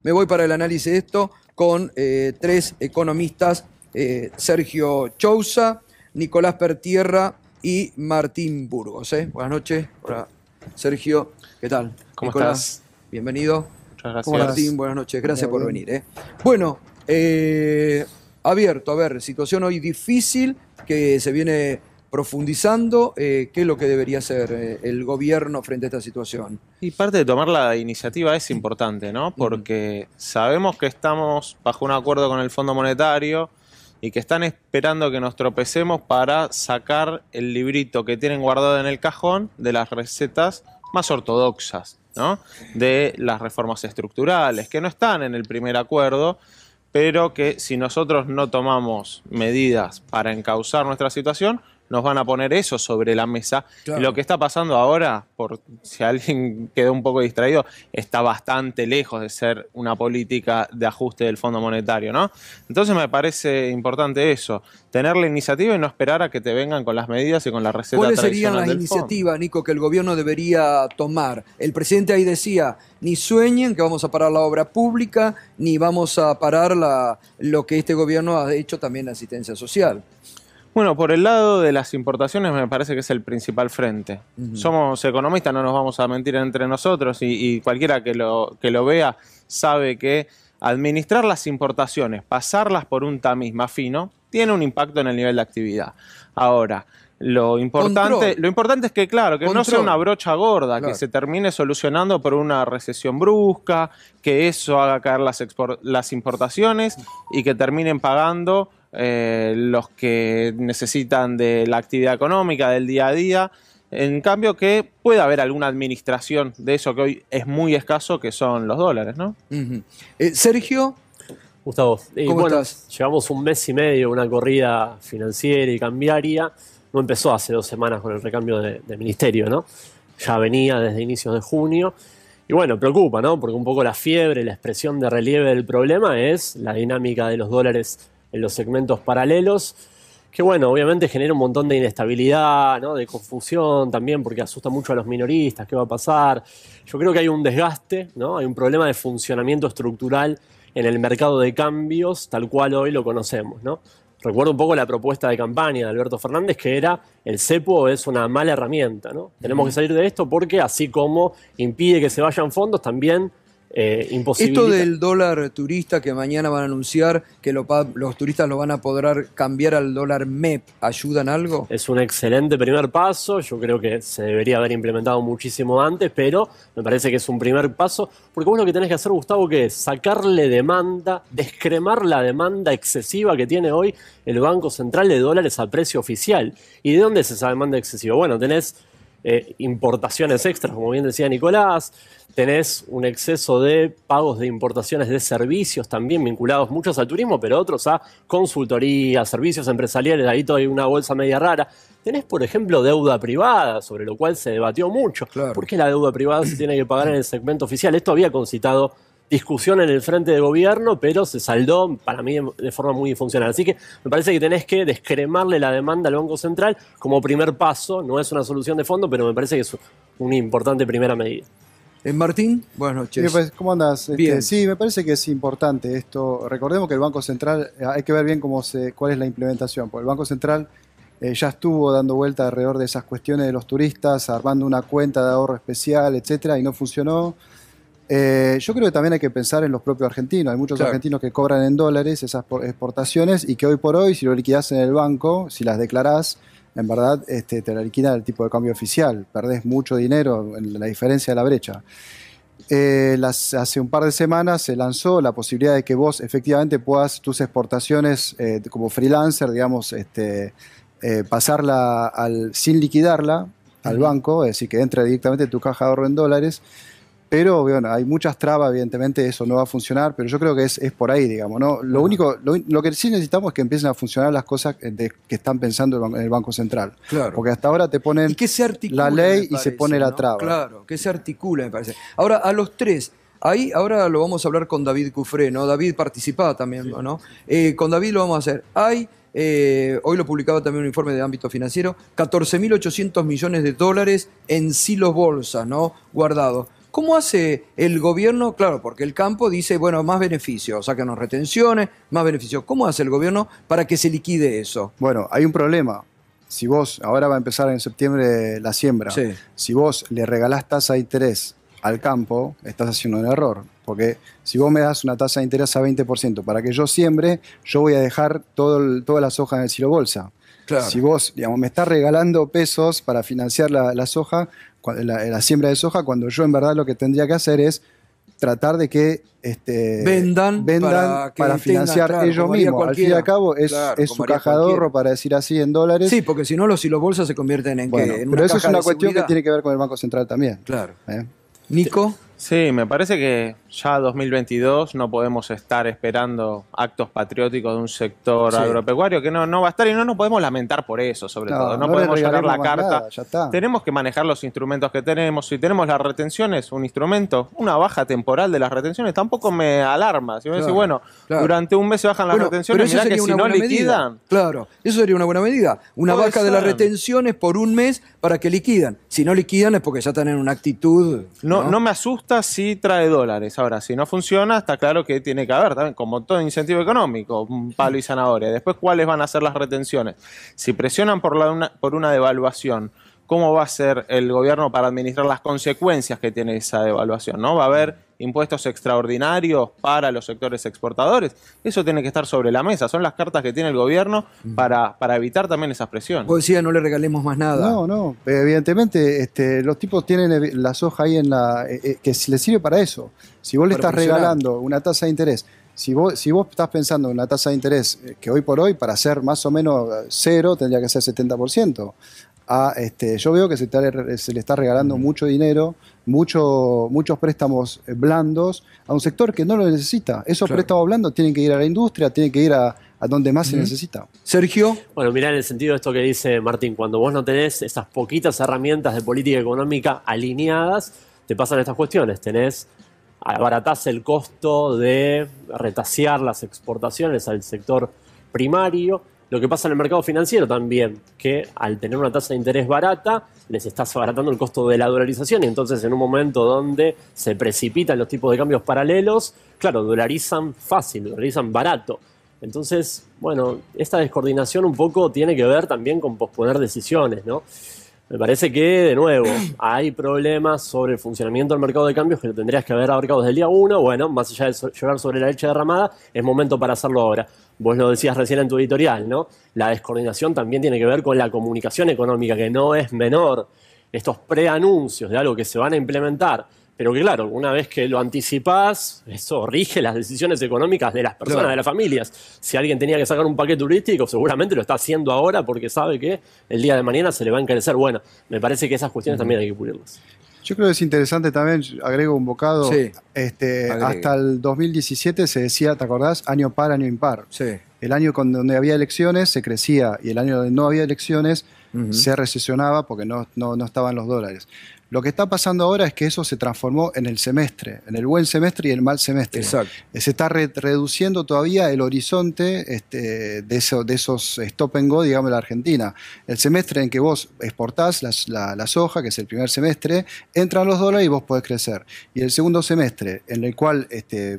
Me voy para el análisis de esto con tres economistas, Sergio Chousa, Nicolás Pertierra y Martín Burgos. Buenas noches. Hola, Sergio. ¿Qué tal? ¿Cómo Nicolás, estás? bienvenido. Muchas gracias. Martín, buenas noches. Gracias por venir. Bueno, abierto, a ver, situación hoy difícil que se viene profundizando. ¿Qué es lo que debería hacer el gobierno frente a esta situación? Y parte de tomar la iniciativa es importante, ¿no? Porque sabemos que estamos bajo un acuerdo con el Fondo Monetario y que están esperando que nos tropecemos para sacar el librito que tienen guardado en el cajón de las recetas más ortodoxas, ¿no? De las reformas estructurales, que no están en el primer acuerdo, pero que si nosotros no tomamos medidas para encauzar nuestra situación, nos van a poner eso sobre la mesa. Claro. Y lo que está pasando ahora, por si alguien quedó un poco distraído, está bastante lejos de ser una política de ajuste del Fondo Monetario, ¿no? Entonces me parece importante eso, tener la iniciativa y no esperar a que te vengan con las medidas y con la receta ¿Cuáles tradicional serían las del iniciativas, Nico, que el gobierno debería tomar? El presidente ahí decía, ni sueñen que vamos a parar la obra pública, ni vamos a parar lo que este gobierno ha hecho también en asistencia social. Bueno, por el lado de las importaciones me parece que es el principal frente. Somos economistas, no nos vamos a mentir entre nosotros y cualquiera que lo vea sabe que administrar las importaciones, pasarlas por un tamiz más fino, tiene un impacto en el nivel de actividad. Ahora, lo importante es que, claro, que no sea una brocha gorda, claro, que se termine solucionando por una recesión brusca, que eso haga caer las importaciones y que terminen pagando los que necesitan de la actividad económica, del día a día. En cambio, que pueda haber alguna administración de eso que hoy es muy escaso, que son los dólares, ¿no? Sergio. Gustavo, ¿Cómo estás? Llevamos un mes y medio, una corrida financiera y cambiaria. No empezó hace 2 semanas con el recambio de ministerio, ¿no? Ya venía desde inicios de junio. Y bueno, preocupa, ¿no? Porque un poco la fiebre, la expresión de relieve del problema es la dinámica de los dólares en los segmentos paralelos, que bueno, obviamente genera un montón de inestabilidad, ¿no? De confusión también, porque asusta mucho a los minoristas, ¿qué va a pasar? Yo creo que hay un desgaste, ¿no? Hay un problema de funcionamiento estructural en el mercado de cambios, tal cual hoy lo conocemos, ¿no? Recuerdo un poco la propuesta de campaña de Alberto Fernández, que era el cepo es una mala herramienta, ¿no? Tenemos que salir de esto porque así como impide que se vayan fondos, también imposibilita. Esto del dólar turista que mañana van a anunciar que los turistas lo van a poder cambiar al dólar MEP, ¿ayuda en algo? Es un excelente primer paso, yo creo que se debería haber implementado muchísimo antes, pero me parece que es un primer paso, porque vos lo que tenés que hacer, Gustavo, que es sacarle demanda, descremar la demanda excesiva que tiene hoy el Banco Central de dólares a precio oficial. ¿Y de dónde es esa demanda excesiva? Bueno, tenés importaciones extras, como bien decía Nicolás, tenés un exceso de pagos de importaciones de servicios también vinculados muchos al turismo, pero otros a consultoría, servicios empresariales, ahí todavía hay una bolsa media rara. Tenés, por ejemplo, deuda privada, sobre lo cual se debatió mucho. Claro. ¿Por qué la deuda privada se tiene que pagar en el segmento oficial? Esto había concitado discusión en el frente de gobierno, pero se saldó para mí de forma muy disfuncional. Así que me parece que tenés que descremarle la demanda al Banco Central como primer paso. No es una solución de fondo, pero me parece que es una importante primera medida. Martín, buenas noches. Sí, pues, ¿cómo andás? Bien. Sí, me parece que es importante esto. Recordemos que el Banco Central, hay que ver bien cuál es la implementación, porque el Banco Central ya estuvo dando vuelta alrededor de esas cuestiones de los turistas, armando una cuenta de ahorro especial, etcétera, y no funcionó. Yo creo que también hay que pensar en los propios argentinos. Hay muchos argentinos que cobran en dólares esas exportaciones y que hoy por hoy, si lo liquidás en el banco, si las declarás, en verdad te la liquida el tipo de cambio oficial. Perdés mucho dinero en la diferencia de la brecha. Hace un par de semanas se lanzó la posibilidad de que vos efectivamente puedas tus exportaciones como freelancer, digamos, pasarla sin liquidarla al banco, es decir, que entre directamente en tu caja de ahorro en dólares. Pero bueno, hay muchas trabas, evidentemente eso no va a funcionar, pero yo creo que es por ahí, digamos, ¿no? Lo que sí necesitamos es que empiecen a funcionar las cosas que están pensando en el Banco Central. Claro. Porque hasta ahora te ponen la ley y se pone la traba. Claro, que se articula, me parece. Ahora, a los tres, ahora lo vamos a hablar con David Cufré, ¿no? David participaba también, ¿no? Con David lo vamos a hacer. Hoy lo publicaba también un informe de ámbito financiero, 14.800 millones de dólares en silos bolsas, ¿no? Guardados. ¿Cómo hace el gobierno? Claro, porque el campo dice, bueno, más beneficios, sácanos retenciones, más beneficios. ¿Cómo hace el gobierno para que se liquide eso? Bueno, hay un problema. Si vos, ahora va a empezar en septiembre la siembra, Sí. si vos le regalás tasa de interés al campo, estás haciendo un error. Porque si vos me das una tasa de interés a 20% para que yo siembre, yo voy a dejar toda la soja en el silo bolsa. Claro. Si vos, digamos, me estás regalando pesos para financiar la soja, la siembra de soja, cuando yo en verdad lo que tendría que hacer es tratar de que vendan para financiar claro, ellos como haría mismos. Al fin y cualquiera. al cabo es Claro, su como haría caja de cualquiera. ahorro, para decir así, en dólares. Sí, porque si no los silobolsas se convierten en, Bueno, en pero una eso es caja una de cuestión que seguridad. tiene que ver con el Banco Central también. Claro. ¿eh? Nico, Sí, me parece que ya 2022 no podemos estar esperando actos patrióticos de un sector Sí. agropecuario que no va a estar, y no nos podemos lamentar por eso, sobre todo. No le podemos llorar la regalemos más carta. nada, ya está. Tenemos que manejar los instrumentos que tenemos. Si tenemos las retenciones, un instrumento, una baja temporal de las retenciones, tampoco me alarma. Si me decís, Claro, bueno, claro. durante un mes se bajan las bueno, retenciones, eso mirá que sería si una no buena liquidan. medida. Claro, eso sería una buena medida. Una Puede baja de las ser. retenciones por un mes para que liquidan. Si no liquidan es porque ya están en una actitud. No me asusta si trae dólares. Ahora, si no funciona, está claro que tiene que haber también, como todo incentivo económico, un palo y zanahoria. Después, ¿cuáles van a ser las retenciones? Si presionan por una devaluación, ¿cómo va a ser el gobierno para administrar las consecuencias que tiene esa devaluación? ¿No? ¿Va a haber impuestos extraordinarios para los sectores exportadores? Eso tiene que estar sobre la mesa. Son las cartas que tiene el gobierno para evitar también esas presiones. Vos decías, no le regalemos más nada. No, evidentemente los tipos tienen la soja ahí que les sirve para eso. Si vos le Para estás presionar. regalando una tasa de interés, si vos estás pensando en una tasa de interés que hoy por hoy, para ser más o menos cero, tendría que ser 70%. Yo veo que se le está regalando mucho dinero, muchos préstamos blandos a un sector que no lo necesita. Esos Claro. préstamos blandos tienen que ir a la industria, tienen que ir a donde más se necesita. Sergio, Bueno, mirá, en el sentido de esto que dice Martín, cuando vos no tenés esas poquitas herramientas de política económica alineadas, te pasan estas cuestiones. Abaratás el costo de retasear las exportaciones al sector primario. Lo que pasa en el mercado financiero también, que al tener una tasa de interés barata, les estás abaratando el costo de la dolarización, y entonces en un momento donde se precipitan los tipos de cambios paralelos, claro, dolarizan fácil, dolarizan barato. Entonces, bueno, esta descoordinación un poco tiene que ver también con posponer decisiones, ¿no? Me parece que, de nuevo, hay problemas sobre el funcionamiento del mercado de cambios que lo tendrías que haber abarcado desde el día 1. Bueno, más allá de llorar sobre la leche derramada, es momento para hacerlo ahora. Vos lo decías recién en tu editorial, ¿no? La descoordinación también tiene que ver con la comunicación económica, que no es menor. Estos preanuncios de algo que se van a implementar, pero que claro, una vez que lo anticipás, eso rige las decisiones económicas de las personas, Claro. de las familias. Si alguien tenía que sacar un paquete turístico, seguramente lo está haciendo ahora porque sabe que el día de mañana se le va a encarecer. Bueno, me parece que esas cuestiones también hay que pulirlas. Yo creo que es interesante también, agrego un bocado, Sí. Agregue. hasta el 2017 se decía, ¿te acordás? Año par, año impar. sí. El año donde había elecciones se crecía, y el año donde no había elecciones se recesionaba porque no estaban los dólares. Lo que está pasando ahora es que eso se transformó en el semestre, en el buen semestre y el mal semestre. Exacto. Se está reduciendo todavía el horizonte de esos stop and go, digamos, de la Argentina. El semestre en que vos exportás la soja, que es el primer semestre, entran los dólares y vos podés crecer. Y el segundo semestre, en el cual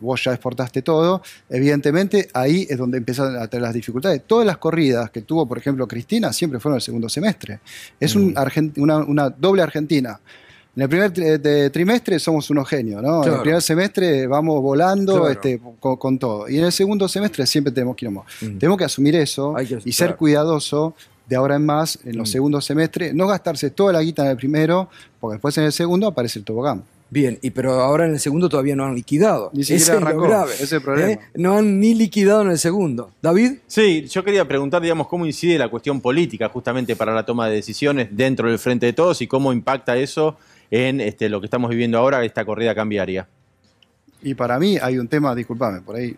vos ya exportaste todo, evidentemente ahí es donde empiezan a tener las dificultades. Todas las corridas que tuvo, por ejemplo, Cristina, siempre fueron el segundo semestre. Es una doble Argentina. En el primer trimestre somos unos genios, ¿no? En Claro. el primer semestre vamos volando Claro. con todo. Y en el segundo semestre siempre tenemos quilombo. Tenemos que asumir eso Hay que- y ser claro. cuidadoso de ahora en más en los segundos semestres. No gastarse toda la guita en el primero, porque después en el segundo aparece el tobogán. Bien, pero ahora en el segundo todavía no han liquidado. Ni siquiera Ese es lo arrancó, grave, ese es el problema. No han ni liquidado en el segundo. ¿David? Sí, yo quería preguntar, digamos, cómo incide la cuestión política justamente para la toma de decisiones dentro del Frente de Todos y cómo impacta eso en lo que estamos viviendo ahora, esta corrida cambiaria. Y para mí hay un tema, discúlpame, por ahí.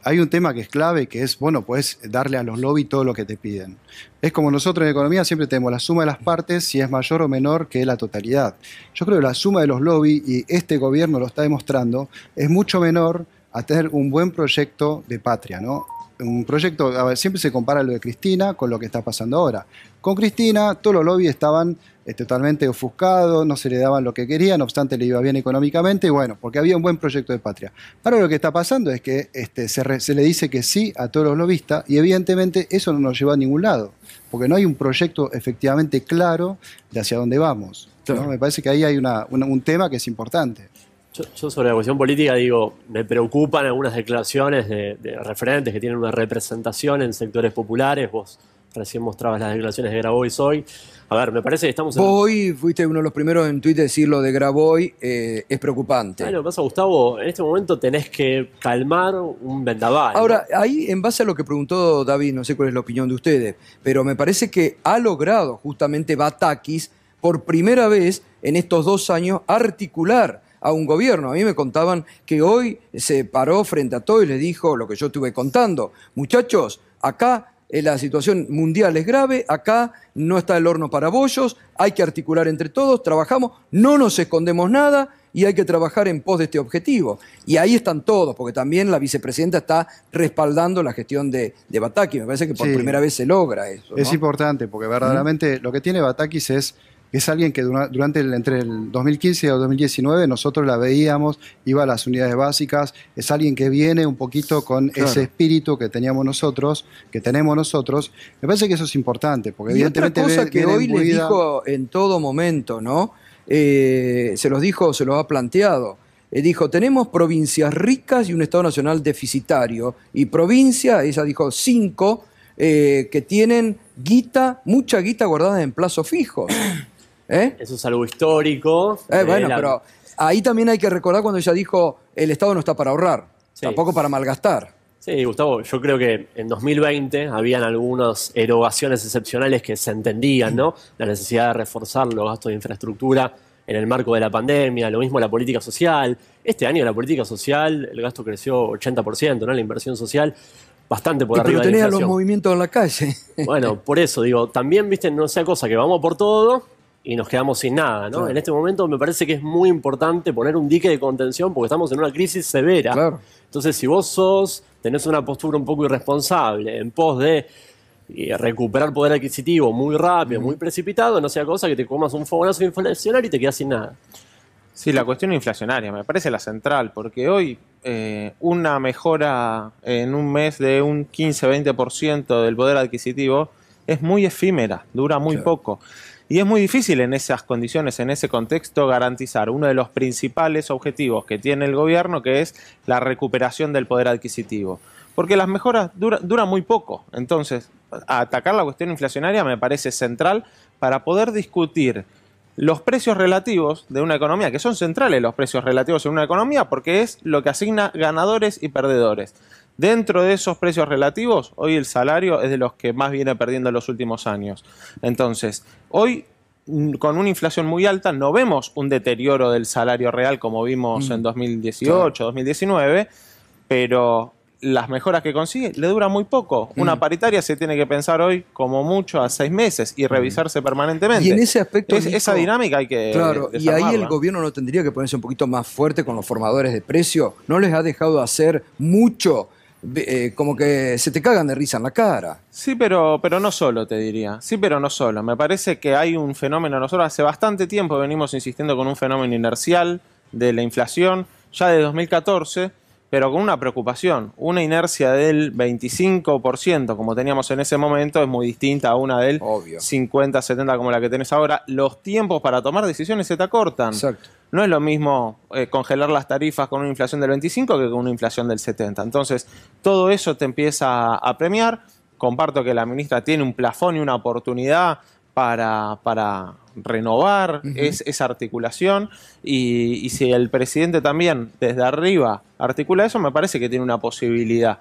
Hay un tema que es clave, que es, bueno, puedes darle a los lobbies todo lo que te piden. Es como nosotros en economía siempre tenemos la suma de las partes, si es mayor o menor que la totalidad. Yo creo que la suma de los lobbies, y este gobierno lo está demostrando, es mucho menor a tener un buen proyecto de patria, ¿no? Un proyecto, a ver, siempre se compara lo de Cristina con lo que está pasando ahora. Con Cristina, todos los lobbies estaban totalmente ofuscado, no se le daban lo que querían, no obstante le iba bien económicamente, y bueno, porque había un buen proyecto de patria. Ahora lo que está pasando es que se le dice que sí a todos los lobistas, y evidentemente eso no nos lleva a ningún lado, porque no hay un proyecto efectivamente claro de hacia dónde vamos, ¿no? Claro. Me parece que ahí hay un tema que es importante. Yo sobre la cuestión política digo, me preocupan algunas declaraciones de referentes que tienen una representación en sectores populares. Vos recién mostrabas las declaraciones de Grabois hoy. A ver, me parece que estamos en... Vos hoy fuiste uno de los primeros en Twitter a decir lo de Grabois, es preocupante. Lo que pasa, Gustavo, en este momento tenés que calmar un vendaval, ¿no? Ahora, ahí en base a lo que preguntó David, no sé cuál es la opinión de ustedes, pero me parece que ha logrado justamente Batakis por primera vez en estos 2 años articular a un gobierno. A mí me contaban que hoy se paró frente a todo y le dijo lo que yo estuve contando. Muchachos, acá la situación mundial es grave, acá no está el horno para bollos, hay que articular entre todos, trabajamos, no nos escondemos nada y hay que trabajar en pos de este objetivo. Y ahí están todos, porque también la vicepresidenta está respaldando la gestión de Batakis. Me parece que por Sí. primera vez se logra eso, ¿no? Es importante, porque verdaderamente lo que tiene Batakis es alguien que entre el 2015 y el 2019 nosotros la veíamos, iba a las unidades básicas, es alguien que viene un poquito con Claro. ese espíritu que tenemos nosotros. Me parece que eso es importante, porque Y otra evidentemente cosa que viene hoy les imbuida- dijo en todo momento, ¿no? Se los dijo, se los ha planteado. Dijo, tenemos provincias ricas y un Estado Nacional deficitario. Y provincia, ella dijo 5, que tienen guita, mucha guita guardada en plazos fijos. ¿Eh? Eso es algo histórico. Bueno, pero ahí también hay que recordar cuando ella dijo, el Estado no está para ahorrar, Sí. tampoco para malgastar. Sí, Gustavo, yo creo que en 2020 habían algunas erogaciones excepcionales que se entendían, ¿no? La necesidad de reforzar los gastos de infraestructura en el marco de la pandemia, lo mismo la política social. Este año la política social, el gasto creció 80%, ¿no? La inversión social bastante por Pero arriba de la tenés a los inflación. movimientos en la calle. Bueno, por eso digo, también, viste, no sea cosa que vamos por todo y nos quedamos sin nada, ¿no? Claro. En este momento me parece que es muy importante poner un dique de contención porque estamos en una crisis severa. Claro. Entonces, si vos tenés una postura un poco irresponsable en pos de recuperar poder adquisitivo muy rápido, muy precipitado, no sea cosa que te comas un fogonazo inflacionario y te quedas sin nada. Sí, la cuestión inflacionaria me parece la central, porque hoy una mejora en un mes de un 15-20% del poder adquisitivo es muy efímera, dura muy Claro. poco. Y es muy difícil en esas condiciones, en ese contexto, garantizar uno de los principales objetivos que tiene el gobierno, que es la recuperación del poder adquisitivo. Porque las mejoras duran muy poco. Entonces, atacar la cuestión inflacionaria me parece central para poder discutir los precios relativos de una economía, que son centrales los precios relativos en una economía, porque es lo que asigna ganadores y perdedores. Dentro de esos precios relativos, hoy el salario es de los que más viene perdiendo en los últimos años. Entonces, hoy, con una inflación muy alta, no vemos un deterioro del salario real como vimos en 2018, 2019, pero las mejoras que consigue le dura muy poco. Una paritaria se tiene que pensar hoy como mucho a 6 meses y revisarse permanentemente. Y en ese aspecto, Nico, esa dinámica hay que claro, y ahí el desarmarla. gobierno no tendría que ponerse un poquito más fuerte con los formadores de precios. No les ha dejado hacer mucho, como que se te cagan de risa en la cara. Sí, pero no solo, te diría. Sí, pero no solo. Me parece que hay un fenómeno. Nosotros hace bastante tiempo venimos insistiendo con un fenómeno inercial de la inflación, ya de 2014, pero con una preocupación. Una inercia del 25%, como teníamos en ese momento, es muy distinta a una del Obvio. 50, 70 como la que tenés ahora. Los tiempos para tomar decisiones se te acortan. Exacto. No es lo mismo congelar las tarifas con una inflación del 25 que con una inflación del 70. Entonces, todo eso te empieza a premiar. Comparto que la ministra tiene un plafón y una oportunidad para renovar esa articulación y si el presidente también desde arriba articula eso, me parece que tiene una posibilidad.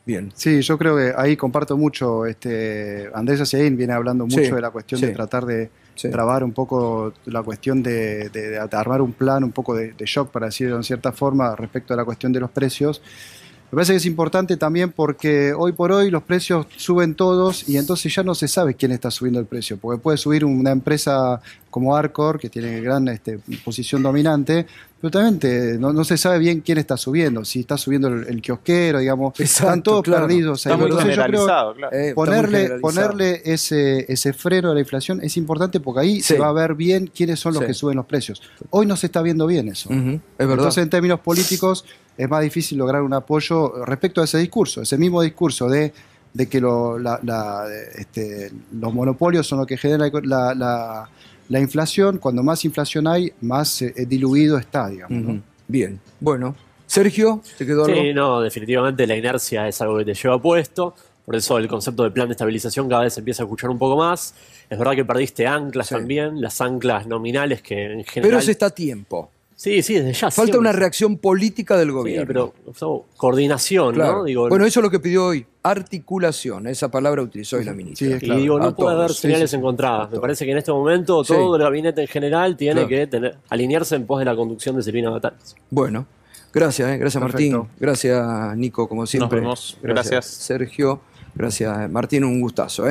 Bien. Sí, yo creo que ahí comparto mucho. Andrés Haciaín viene hablando mucho Sí, de la cuestión sí. de tratar de Sí. trabar un poco la cuestión de armar un plan, un poco de shock, para decirlo en cierta forma, respecto a la cuestión de los precios. Me parece que es importante también porque hoy por hoy los precios suben todos y entonces ya no se sabe quién está subiendo el precio, porque puede subir una empresa como Arcor, que tiene gran posición dominante, Pero también no se sabe bien quién está subiendo, si está subiendo el kiosquero, digamos, Exacto, están todos claro. perdidos. Está muy Entonces, yo creo generalizado, claro. Está muy generalizado. ponerle ese freno a la inflación es importante porque ahí Sí. se va a ver bien quiénes son los Sí. que suben los precios. Hoy no se está viendo bien eso. Ujú, es verdad. Entonces, en términos políticos, es más difícil lograr un apoyo respecto a ese discurso, ese mismo discurso de que los monopolios son los que generan la inflación. Cuando más inflación hay, más diluido está, digamos. ¿no? Ujú. Bien, bueno. Sergio, ¿te quedó algo? Sí, no, definitivamente la inercia es algo que te lleva puesto. Por eso el concepto de plan de estabilización cada vez se empieza a escuchar un poco más. Es verdad que perdiste anclas Sí. también, las anclas nominales que en general... Pero se está a tiempo. Sí, desde ya. Falta siempre. una reacción política del Sí, gobierno. pero coordinación, Claro. ¿no? Digo, Bueno, eso es lo que pidió hoy. Articulación. Esa palabra utilizó hoy la ministra. Sí, y claro. digo, A no puede todos. haber Sí, señales sí, sí. encontradas. A Me todos. parece que en este momento Sí. todo el gabinete en general tiene Claro. que alinearse en pos de la conducción de Silvina Batáez. Bueno, gracias, gracias Perfecto. Martín. Gracias Nico, como siempre. vemos. Gracias. Sergio. Gracias Martín, un gustazo.